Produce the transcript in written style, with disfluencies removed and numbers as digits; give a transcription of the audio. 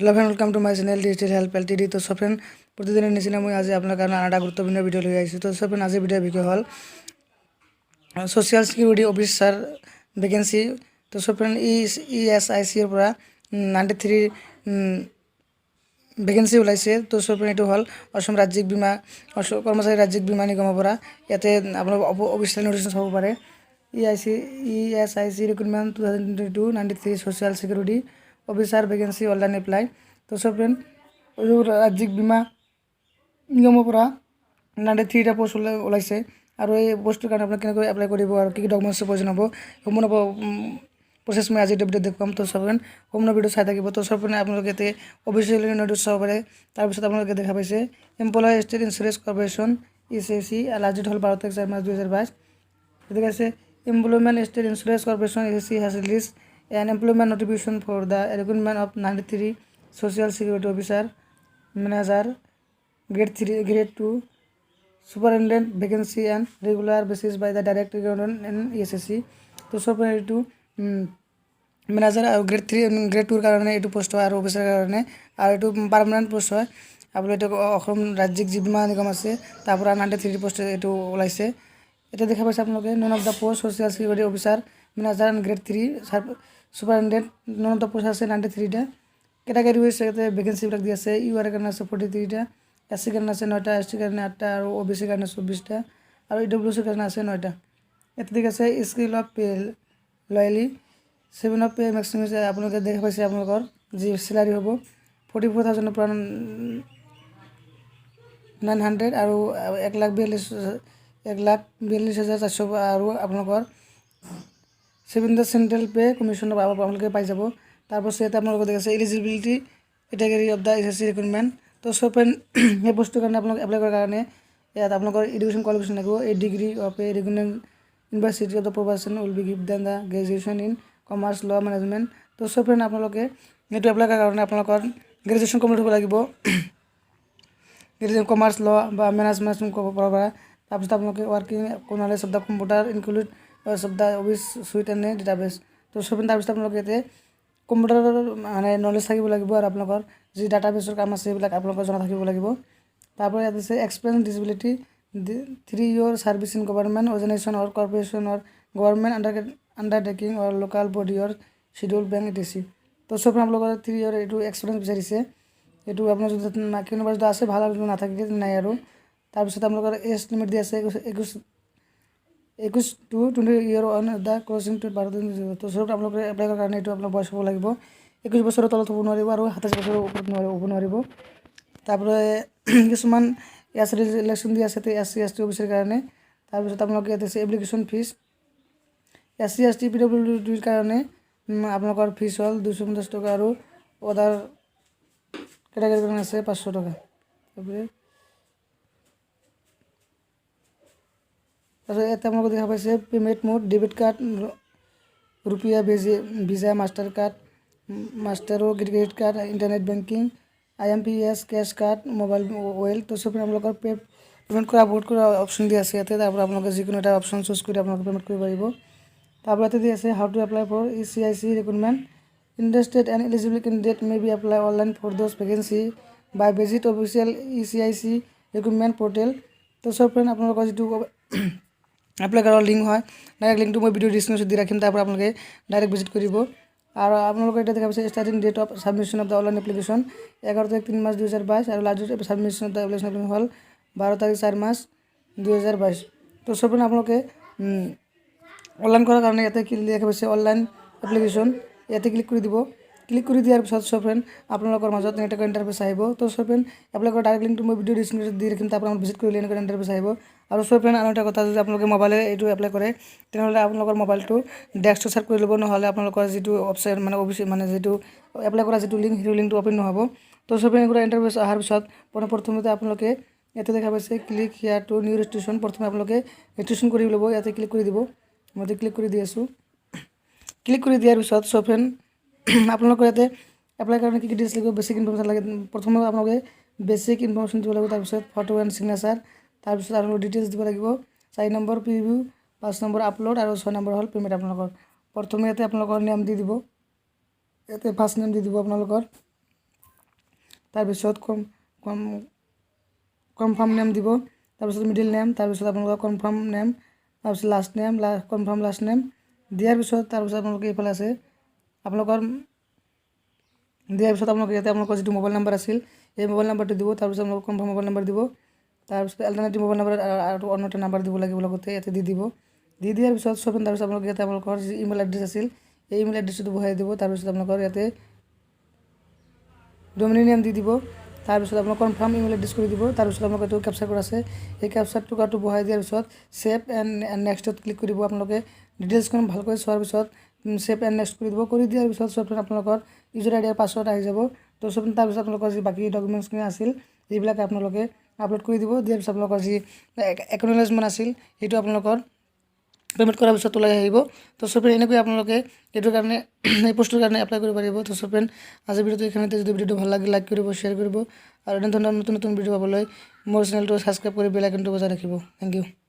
Hello friend, welcome to my channel digital help LTD. तो सब friend प्रतिदिনের নিচিনা মই আজি আপনার কারণে আটা গুরুত্বপূর্ণ ভিডিও লৈ আহিছোঁ। তো সব ফ্রেন্ড আজি ভিডিও বিষয় হল সোশিয়াল সিকিউরিটি অফিসার ভ্যাকেন্সি। তো সব ফ্রেন্ড ইএসআইসির পৰা 93 ভ্যাকেন্সি ওলাইছে। তো সব ফ্ৰেন্ড এইটো হল অসম ৰাজ্যিক বীমা কৰ্মচাৰী ৰাজ্যিক বীমা নিগমৰ পৰা। ইয়াতে আপোনাৰ অফিচিয়েল নোটিফিকেশ্যন চাব পাৰে। ESIC recruitment 2022 93 social security officer vacancy online apply. তো সব ফ্ৰেন্ড ৰাজ্যিক বীমা নিগমৰ পৰা 93টা পোষ্ট ওলাইছে। আৰু এই পোষ্টটোৰ কাৰণে আপোনাক কেনেকৈ এপ্লাই কৰিব আৰু কি ডকুমেণ্টছৰ প্ৰয়োজন হ'ব সম্পূৰ্ণ প্ৰচেছ মই আজি ভিডিঅ'ত দেখুৱাম। তো সব ফ্ৰেন্ড সম্পূৰ্ণ ভিডিঅ' চাই থাকিব। তো সব ফ্ৰেন্ড আপোনালোকে ইয়াতে অফিচিয়েলি নোটিছ চাব পাৰে। তাৰপিছত আপোনালোকে দেখা পাইছে employ state insurance corporation ECIC last date হ'ল 12 তাৰিখ 4 মাৰ্চ 2022। ঠিক আছে, Employment State Insurance Corporation (ECC) has released an employment notification for the recruitment of 93 Social Security Officer, Manager, Grade 3, Grade 2, Superintendent vacancy and regular basis by the Direct Recruitment in ECC. তো Superintendent manager আৰু grade 2ৰ কাৰণে এইটো post হয় আৰু অফিচাৰৰ কাৰণে আৰু এইটো permanent post হয়। আপোনাৰ এইটো অসম ৰাজ্যিক বীমা নিগম আছে, তাৰ পৰা 93 পোষ্ট এইটো ওলাইছে। এটা দেখা পাইছে আপোনালোকে none of the post social security officer manager and grade 3 superintendent none of the post আছে 93টা। ক্যাটাগরি ওয়াইজ এতে ভ্যাকেন্সিবিলাক দি আছে। ইউআর কাৰণে আছে 43টা, এসসি কাৰণে আছে 9টা, এসটি কাৰণে 8টা আৰু ওবিসি কাৰণে 24টা আৰু ইডব্লিউসি কাৰণে আছে 9টা। এতে ঠিক আছে স্কেল অফ পে লয়ালি 7 অফ পে ম্যাক্সিমাম আপোনালোকে দেখা পাইছে আপোনালোকৰ যি স্যালাৰি হ'ব 44,000 ৰ পৰা 900 আৰু 1,42,400 আৰু আপোনালোকৰ 7 চেন্ট্ৰেল পে কমিশ্যন আপোনালোকে পাই যাব। তাৰপাছত ইয়াতে আপোনালোকে দেখিছে eligibility category of the SSC recruitment. তো সব সেই বস্তুৰ কাৰণে আপোনালোকে এপ্লাই কৰাৰ কাৰণে ইয়াত আপোনালোকৰ এডুকেশ্যন কোৱালিফিকেশ্যন লাগিব। এই degree of a recognised university of the profession will be give then the graduation in commerce law management. তো সব আপোনালোকে এইটো এপ্লাই কৰাৰ কাৰণে আপোনালোকৰ গ্ৰেজুৱেশ্যন কমপ্লিট হ'ব লাগিব। কমাৰ্চ ল বা মেনেজমেণ্ট ক'ব পৰা। তাৰপিছত আপোনালোকে working knowledge of the computer include of the office sweet and database. তো সব তাৰপিছত আপোনালোকে ইয়াতে কম্পিউটাৰৰ মানে নলেজ থাকিব লাগিব আৰু আপোনালোকৰ যি ডাটাবেছৰ কাম আছে সেইবিলাক আপোনালোকৰ জনা থাকিব লাগিব। তাৰপৰা ইয়াত আছে experience disability 3 year service in government organisation or corporation or government undertaking or local body or schedule bank etc. তো সব আপোনালোকৰ 3 year এইটো এক্সপিৰিয়েঞ্চ বিচাৰিছে। এইটো আপোনাৰ যদি কোনোবা যদি আছে ভাল, আৰু নাথাকিলে নাই আৰু। তাৰপিছত আপোনালোকৰ এজ লিমিট দি আছে 21 to 20 year on the crossing to Bharat. তো সব আপোনালোকে এপ্লাই কৰাৰ কাৰণে এইটো আপোনাৰ বয়স হ'ব লাগিব। 21 বছৰৰ তলত হ'ব নোৱাৰিব আৰু 27 বছৰৰ ওপৰত হ'ব নোৱাৰিব। তাৰপৰে কিছুমান এছ ৰিলেকশ্যন দি আছে SC ST অফিচৰ কাৰণে। তাৰপিছত আপোনালোকে ইয়াত আছে এপ্লিকেশ্যন ফিজ SC ST PWDৰ কাৰণে আপোনালোকৰ ফিজ হ'ল 250 টকা আৰু অদাৰ কেটেগৰীৰ কাৰণে আছে 500 টকা। তাৰপিছত ইয়াতে আপোনালোকে দেখা পাইছে payment mode debit card, RuPay Visa, Mastercard, master credit card, internet banking, IMPS cash card, mobile wallet. তো সব আপোনালোকৰ পেমেণ্ট কৰা বহুত কৰা অপশ্যন দি আছে ইয়াতে। তাৰপৰা আপোনালোকে যিকোনো এটা অপশ্যন চুজ কৰি আপোনালোকে পেমেণ্ট কৰিব পাৰিব। তাৰপৰা ইয়াতে দি আছে how to apply for ECIC recruitment. Interested and eligible candidate may be apply online for those vacancy by visit official ECIC recruitment portal. তো সব ফ্ৰেণ্ড আপোনালোকৰ যিটো এপ্লাই কৰাৰ লিংক হয়, ডাইৰেক্ট লিংকটো মই ভিডিঅ' ডিছক্ৰিপশ্যনত দি ৰাখিম, তাৰ পৰা আপোনালোকে ডাইৰেক্ট ভিজিট কৰিব। আৰু আপোনালোকৰ এতিয়া দেখা পাইছে starting date of submission of the online application 11 তাৰিখ 3 মাৰ্চ 2022 আৰু last date submission of the application হ'ল 12 তাৰিখ 4 মাৰ্চ 2022। তো সব আপোনালোকে অনলাইন কৰাৰ কাৰণে ইয়াতে দেখা পাইছে অনলাইন এপ্লিকেশ্যন, ইয়াতে ক্লিক কৰি দিব। ক্লিক কৰি দিয়াৰ পিছত সব ফ্ৰেণ্ড আপোনালোকৰ মাজত এনেকৈ ইণ্টাৰফেচ আহিব। তো সব ফ্ৰেণ্ড এপ্লাই কৰা ডাইৰেক্ট লিংকটো মই ভিডিঅ' ডিছক্ৰিপশ্যনত দি ৰাখিম, তাৰ পৰা ভিজিট কৰিলে এনেকৈ ইণ্টাৰফেচ আহিব। আৰু সব ফ্ৰেণ্ড আৰু এটা কথা, যদি আপোনালোকে মোবাইলে এইটো এপ্লাই কৰে তেনেহ'লে আপোনালোকৰ মোবাইলটো ডেস্কটপ চাৰ্ট কৰি ল'ব, নহ'লে আপোনালোকৰ যিটো ৱেবছাইট মানে মানে যিটো এপ্লাই কৰা যিটো লিংক সেইটো লিংকটো অ'পেন নহ'ব। তো সব এনেকুৱা ইণ্টাৰফেচ অহাৰ পিছত প্ৰথমতে আপোনালোকে ইয়াতে দেখা পাইছে click here to new registration. প্ৰথমে আপোনালোকে ৰেজিষ্ট্ৰেশ্যন কৰি ল'ব, ইয়াতে ক্লিক কৰি দিব। মই ক্লিক কৰি দি আছোঁ। ক্লিক কৰি দিয়াৰ পিছত সব ফ্ৰেণ্ড আপোনালোকৰ ইয়াতে এপ্লাই কাৰণে কি ডিটেইলছ লাগিব, বেছিক ইনফৰ্মেশ্যন লাগে। প্ৰথমে আপোনালোকে বেছিক ইনফৰ্মেশ্যন দিব লাগিব, তাৰপিছত ফটো এণ্ড চিগনেচাৰ, তাৰপিছত আৰু ডিটেইলছ দিব লাগিব। 4 নম্বৰ প্ৰিভিউ, 5 নম্বৰ আপলোড আৰু 6 নম্বৰ হ'ল পেমেণ্ট আপোনালোকৰ। প্ৰথমে ইয়াতে আপোনালোকৰ নেম দি দিব, ইয়াতে ফাৰ্ষ্ট নেম দি দিব আপোনালোকৰ, তাৰপিছত কনফাৰ্ম নেম দিব, তাৰপিছত মিডিল নেম, তাৰপিছত আপোনালোকৰ কনফাৰ্ম নেম, তাৰপিছত last name, confirm last name দিয়াৰ পিছত তাৰপিছত আপোনালোকে এইফালে আছে আপোনালোকৰ দিয়াৰ পিছত আপোনালোকে ইয়াতে আপোনালোকৰ যিটো মোবাইল নাম্বাৰ আছিল এই মোবাইল নাম্বাৰটো দিব, তাৰপিছত আপোনালোকৰ কনফাৰ্ম মোবাইল নাম্বাৰ দিব, তাৰপিছত এল্টাৰনেটিভ মোবাইল নাম্বাৰ আৰু অন্য এটা নাম্বাৰ দিব লাগিব লগতে ইয়াতে দি দিব। দি দিয়াৰ পিছত তাৰপিছত আপোনালোকে ইয়াতে আপোনালোকৰ যি ইমেইল এড্ৰেছ আছিল এই ইমেইল এড্ৰেছটো বহাই দিব, তাৰপিছত আপোনালোকৰ ইয়াতে ডমিনি নেম দি দিব, তাৰপিছত আপোনালোকৰ কনফাৰ্ম ইমেইল এড্ৰেছ কৰি দিব, তাৰপিছত আপোনালোকে এইটো কেপচাৰ কৰা আছে এই কেপচাৰটো কাৰ্ডটো বহাই দিয়াৰ পিছত ছেভ এণ্ড নেক্সটত ক্লিক কৰিব। আপোনালোকে ডিটেইলছখন ভালকৈ চোৱাৰ পিছত ছেভ এণ্ড নেক্সট কৰি দিব, কৰি দিয়াৰ পিছত আপোনালোকৰ ইউজাৰ আইডি আৰু পাছৱৰ্ড আহি যাব। তো তাৰপিছত আপোনালোকৰ যি বাকী ডকুমেণ্টছখিনি আছিল এইবিলাক আপোনালোকে আপলোড কৰি দিব। দিয়াৰ পিছত আপোনালোকৰ যি একনলেজমেণ্ট আছিল সেইটো আপোনালোকৰ পে'মেণ্ট কৰাৰ পিছত ওলাই আহিব। তো এনেকৈ আপোনালোকে এইটোৰ কাৰণে এই পোষ্টটোৰ কাৰণে এপ্লাই কৰিব পাৰিব। তো আজিৰ ভিডিঅ'টো এইখিনিতে। যদি ভিডিঅ'টো ভাল লাগে লাইক কৰিব, শ্বেয়াৰ কৰিব আৰু এনে ধৰণৰ নতুন ভিডিঅ' পাবলৈ মোৰ চেনেলটো ছাবস্ক্ৰাইব কৰি বেল আইকনটো বজাই ৰাখিব। Thank U.